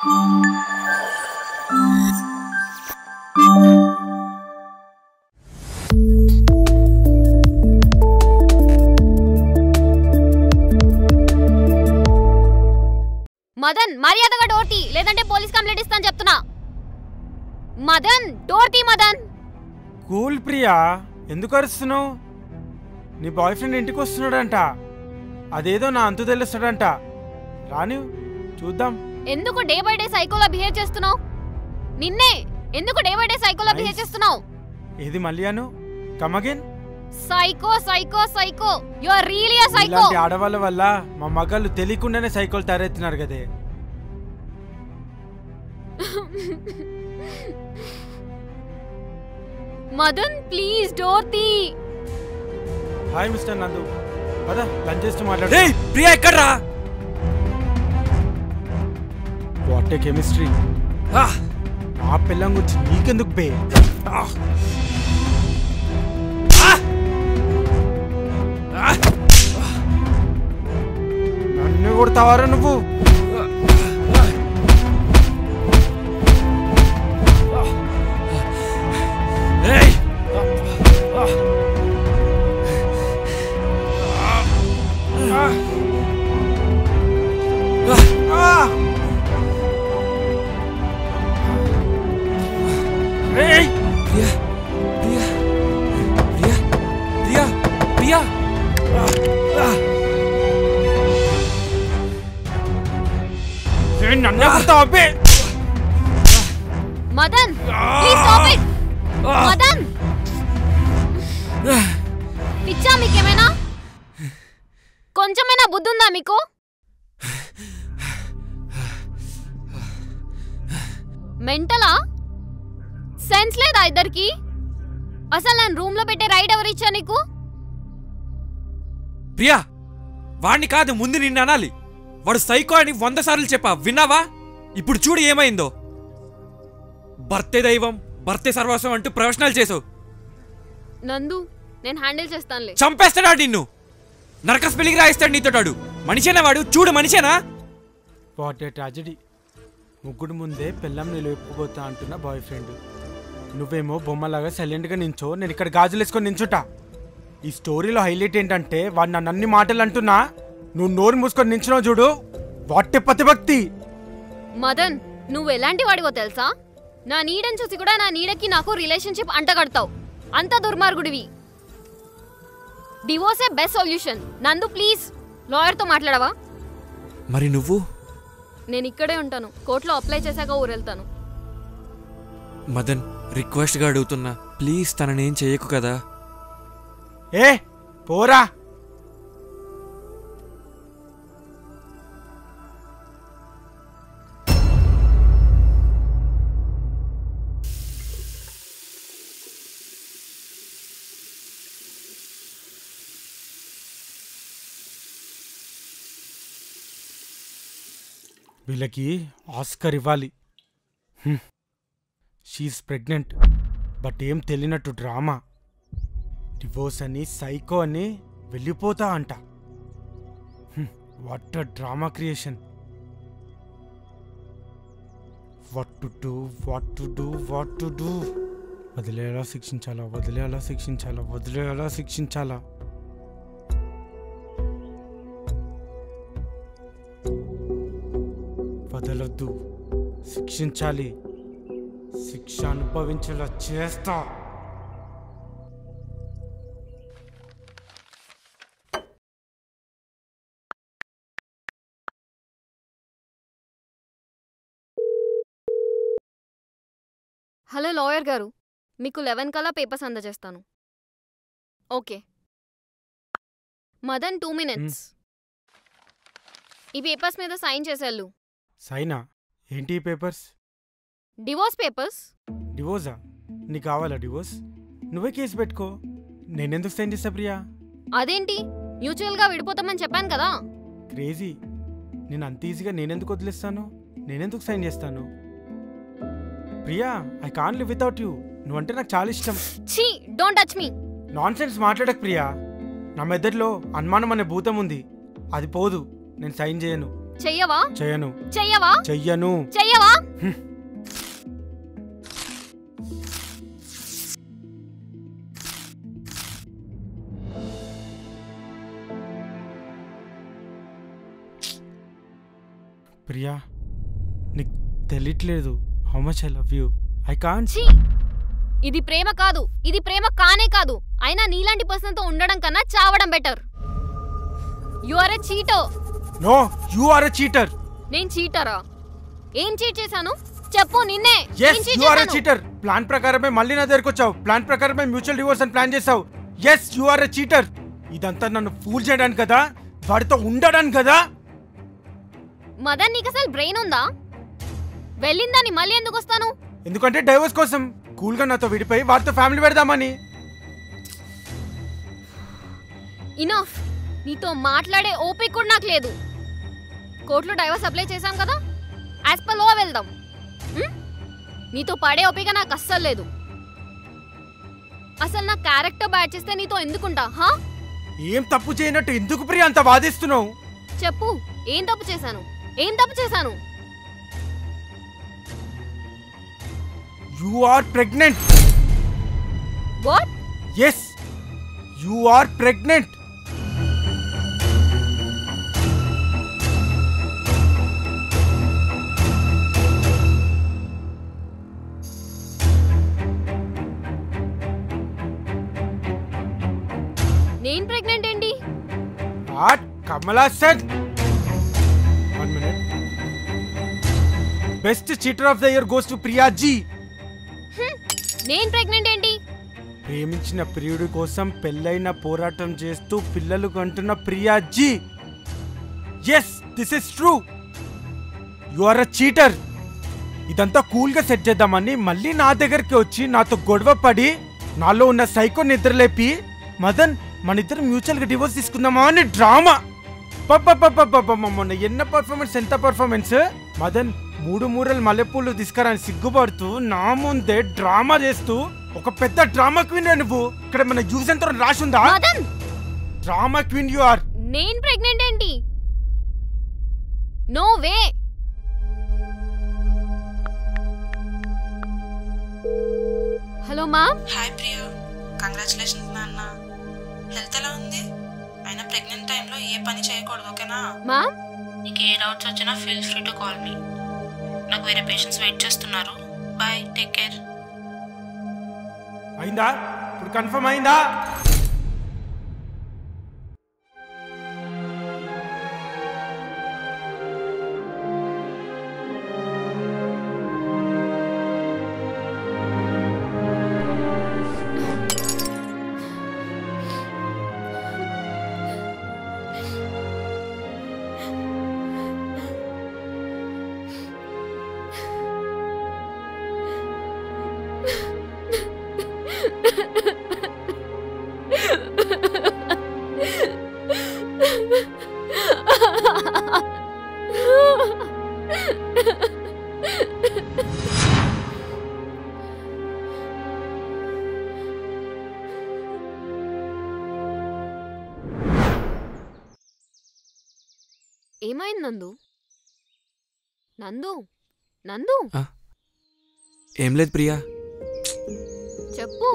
మదన్ మర్యాదగా డోర్ తీ, లేదంటే పోలీస్ కంప్లైంట్ ఇస్తాను చెప్తున్నా. మదన్ డోర్ తీ. మదన్ కూల్ ప్రియా, ఎందుకు అరుస్తున్నావు? నీ బాయ్ ఫ్రెండ్ ఇంటికి వస్తున్నాడంట, అదేదో నా అంతు తెలుస్తాడంట. రాని చూద్దాం. ఎందుకు డే బై డే సైకోలా బిహేవ్ చేస్తున్నావు? నిన్నే ఎందుకు డే బై డే సైకోలా బిహేవ్ చేస్తున్నావు? ఏది మళ్ళీ అను? Come again. Psycho psycho psycho, you are really a psycho. ఇలాంటి ఆడవాళ్ళ వల్ల మా మగాళ్ళు తెలియకుండానే సైకోలు తయారెత్తున్నారు కదే. మదన్ ప్లీజ్ డోర్ తీ. హాయ్ మిస్టర్ నందు, పద లంచ్ చేస్తూ మాట్లాడు. ఏయ్ ప్రియా ఎక్కడ్రా? What a chemistry. ఆ పిల్లం గురించి నీకెందుకు బే? నన్ను కొడతావారా నువ్వు? Madan please stop it. Madan పిచ్చా మీకేమైనా? కొంచెమైనా బుద్ధి ఉందా మీకు? మెంటలా? సెన్స్ లేదా ఇద్దరికి? అసలు నన్ను రూమ్ లో పెట్టే రైట్ ఎవరు ఇచ్చా నీకు? ప్రియా వాణ్ణి కాదు, ముందు నిన్ను అనాలి. వాడు సైకో అని 100 సార్లు చెప్పా, విన్నావా? ఇప్పుడు చూడు ఏమైందో. భర్తే దైవం భర్తే సర్వస్వం అంటూ ప్రొఫెషనల్ చేసావు. నందు నేను హ్యాండిల్ చేస్తానులే. చంపేస్తాడా నిన్ను? నరక స్పెల్లింగ్ రాయిస్తాడు నీతోటాడు. మనిషేనా వాడు? చూడు మనిషేనా? What a tragedy. ముగ్గుడు ముందే పిల్లం నిలుపుకోతా అంటున్న బాయ్ ఫ్రెండ్, నువ్వేమో బొమ్మలాగా సైలెంట్గా నించో, నేను ఇక్కడ గాజులు వేసుకొని నించుంటా. ఈ స్టోరీలో హైలైట్ ఏంటంటే వాడు నన్ను అన్ని మాటలు అంటున్నా, నువ్వు నోరు మూసుకొని నించున్నావు చూడు. What a ప్రతిభక్తి. మదన్ నువ్వు ఎలాంటి వాడివో తెలుసా? నా నీడని చూసి కూడా నా నీడకి నాకు రిలేషన్షిప్ అంటగడతావు. అంత దుర్మార్గుడివి. డివోర్సే బెస్ట్ సొల్యూషన్. నందు ప్లీజ్ లాయర్తో మాట్లాడవా? మరి నువ్వు? నేను ఇక్కడే ఉంటాను, కోర్టులో అప్లై చేశాక ఊరెళ్తాను. మదన్ రిక్వెస్ట్గా అడుగుతున్నా, ప్లీజ్ తననేం చేయకు కదా. ఏ పోరా. వీళ్ళకి ఆస్కర్ ఇవ్వాలి. షీఈస్ ప్రెగ్నెంట్, బట్ ఏం తెలియనట్టు డ్రామా. డివోర్స్ అని సైకో అని వెళ్ళిపోతా అంట. What a drama creation. What to do, what to do, what to do. వదిలేలా శిక్షించాలా, వదిలేలా శిక్షించాలా, వదిలేలా శిక్షించాలా. వదలొద్దు, శిక్షించాలి, శిక్ష అనుభవించేలా చేస్తా. హలో లాయర్ గారు, మీకు 11 కల్లా పేపర్స్ అందజేస్తాను. ఓకే. మదన్ 2 minutes. ఈ పేపర్స్ మీద సైన్ చేసేళ్ళు. సైనా? ఏంటి ఈ పేపర్స్? Divorce papers. డివోర్సా? నీకు కావాలా డివోర్స్? నువ్వే కేసు పెట్టుకో, నేనెందుకు సైన్ చేస్తా ప్రియా? అదేంటి, మ్యూచువల్గా విడిపోతామని చెప్పాను కదా. క్రేజీ. నేను అంత ఈజీగా నేనెందుకు వదిలేస్తాను, నేనెందుకు సైన్ చేస్తాను? Priya, I can't live without you. నువ్వంటే నాకు చాలా ఇష్టం. ఛీ, don't touch me. Non sense మాట్లాడకు ప్రియా. నా మెదడులో అనుమానం అనే భూతం ఉంది, అది పోదు. నేను సైన్ చేయను. చెయ్యవా? చెయ్యను. చెయ్యవా? చెయ్యను. చెయ్యవా? ప్రియా, నీకు తెలియట్లేదు how much I love you. I can't. ఛీ! ఇది ప్రేమ కాదు, ఇది ప్రేమ కానే కాదు. అయినా నీలాంటి పర్సన్ తో ఉండడం కన్నా చావడం better. You are a cheater. No, you are a cheater. నేను చీటరా? ఏం చీట్ చేశాను చెప్పు. నిన్నే. yes you are a cheater. Plan ప్రకారమే మళ్ళీ నా దగ్గరికి వచ్చావు. ప్లాన్ ప్రకారమే మ్యూచువల్ డివోర్స్ అని ప్లాన్ చేసావు. yes you are a cheater. ఇదంతా నన్ను ఫూల్ చేయడానికి కదా, వాడితో ఉండడానికి కదా. మదన్, నీకు అసలు బ్రెయిన్ ఉందా? వెళ్ళిందని మళ్ళీ ఎందుకు వస్తాను? ఎందుకంటే డైవోర్స్ కోసం. కూల్ గా నాతో విడిపోయి వాడితో ఫ్యామిలీ పెడదామని. ఇనఫ్. నీతో మాట్లాడే ఓపిక కూడా నాకు లేదు. కోర్టులో డైవర్స్ అప్లై చేశాం కదా, యాజ్ పర్ లో వెళ్దాం. నీతో పడే ఓపిక నాకు అస్సలు లేదు. అసలు నా క్యారెక్టర్ బ్యాడ్ చేస్తే నీతో ఎందుకుంటా? హా? ఏం తప్పు చేయనట్టు ఎందుకు ప్రియా అంత వాదిస్తున్నావు? చెప్పు, ఏం తప్పు చేశాను? ఏం తప్పు చేశాను? You are pregnant. What? Yes, you are pregnant. నేను ప్రెగ్నెంట్ ఏంటి? What? Kamala said. 1 minute. Best cheater of the year goes to Priya Ji. నేను ప్రెగ్నెంట్ ఏంటి? ప్రేమించిన ప్రియుడి కోసం పెళ్ళైన పోరాటం చేస్తూ పిల్లలు కంటున్న Priya ji. Yes, this is true. You are a cheater. ఇదంతా కూల్ గా సెట్ చేద్దామని మళ్ళీ నా దగ్గరికి వచ్చి నాతో గొడవ పడి నాలో ఉన్న సైకో నిద్రలేపి మదన్ మన ఇద్దరు మ్యూచువల్ గా డివోర్స్ తీసుకుందామా అని డ్రామా. మొన్న ఎన్న పర్ఫార్మెన్స్, ఎంత పర్ఫార్మెన్స్. మదన్ 3 మూరలు మల్లెపూలు తీసుకురాని సిగ్గుపడుతూ నా ముందే డ్రామా చేస్తూ ఒక పెద్ద డ్రామా క్వీన్. నువ్వు ఇక్కడ మన యూజ్ ఎంత రాసిందా? Drama queen you are. నేను ప్రెగ్నెంట్ ఏంటి? No way. Hello ma'am. Hi Priya, congratulations నాన్న. హెల్త్ ఎలా ఉంది? అయినా ప్రెగ్నెంట్ టైంలో ఏ పని చేయకూడదు, ఓకేనా? మ్యామ్, నీకు ఏ డౌట్స్ వచ్చినా feel free to call me. నాకు వేరే పేషెంట్స్ వెయిట్ చేస్తున్నారు. Bye, take care. అయిందా? ఇప్పుడు కన్ఫర్మ్ అయిందా? ఏమైంది నందు? నందు, నందు, ఏం లేదు ప్రియా. చెప్పు.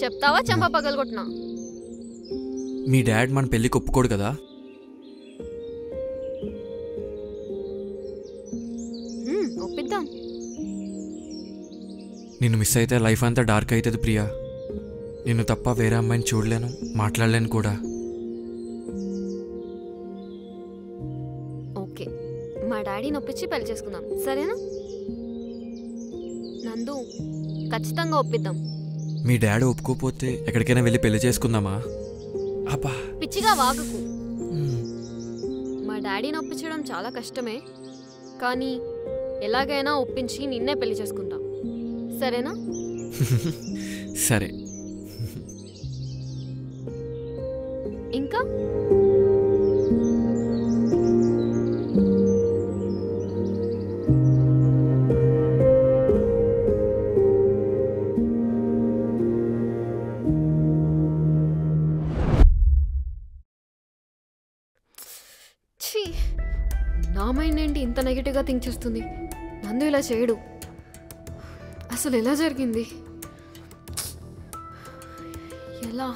చెప్తావా చెంప పగలగొట్టినా? మీ డాడ్ మన పెళ్ళికి ఒప్పుకోడు కదా. ఒప్పిద్దాం. నిన్ను మిస్ అయితే లైఫ్ అంతా డార్క్ అవుతుంది ప్రియా. నిన్ను తప్ప వేరే అమ్మాయిని చూడలేను, మాట్లాడలేను కూడా. ఓకే, మా డాడీని ఒప్పించి పెళ్లి చేసుకుందాం, సరేనా? నందు, ఖచ్చితంగా ఒప్పిద్దాం. మీ డాడీ ఒప్పుకోపోతే ఎక్కడికైనా వెళ్ళి పెళ్లి చేసుకుందామా? అబ్బా, పిచ్చిగా వాగకు. మా డాడీని ఒప్పించడం చాలా కష్టమే, కానీ ఎలాగైనా ఒప్పించి నిన్నే పెళ్లి చేసుకుంటాం, సరేనా? సరే. ఇంకా ఇంత నెగిటివ్గా థింక్ చేస్తుంది. నందు ఇలా చేయడు. అసలు ఎలా జరిగింది? ఎలా?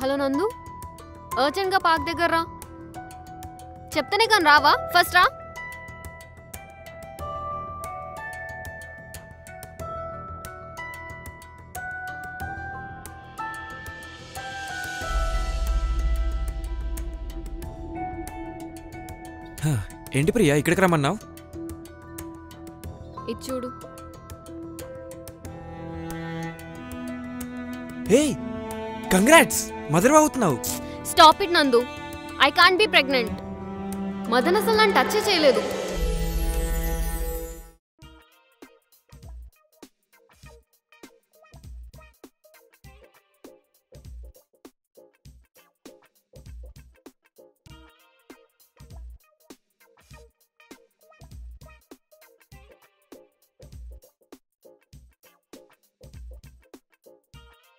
హలో నందు, అర్జెంట్గా పార్క్ దగ్గర రా. చెప్తానే కానీ రావా? ఫస్ట్ రా. ఏంటి ప్రియా ఇక్కడికి రమ్మన్నావు? ఇది చూడు. హే కంగ్రాట్స్, మదర్ అవుతున్నావు. స్టాప్ ఇట్ నందు. I can't be pregnant. Madan అసలు నన్ను టచ్ చేయలేదు.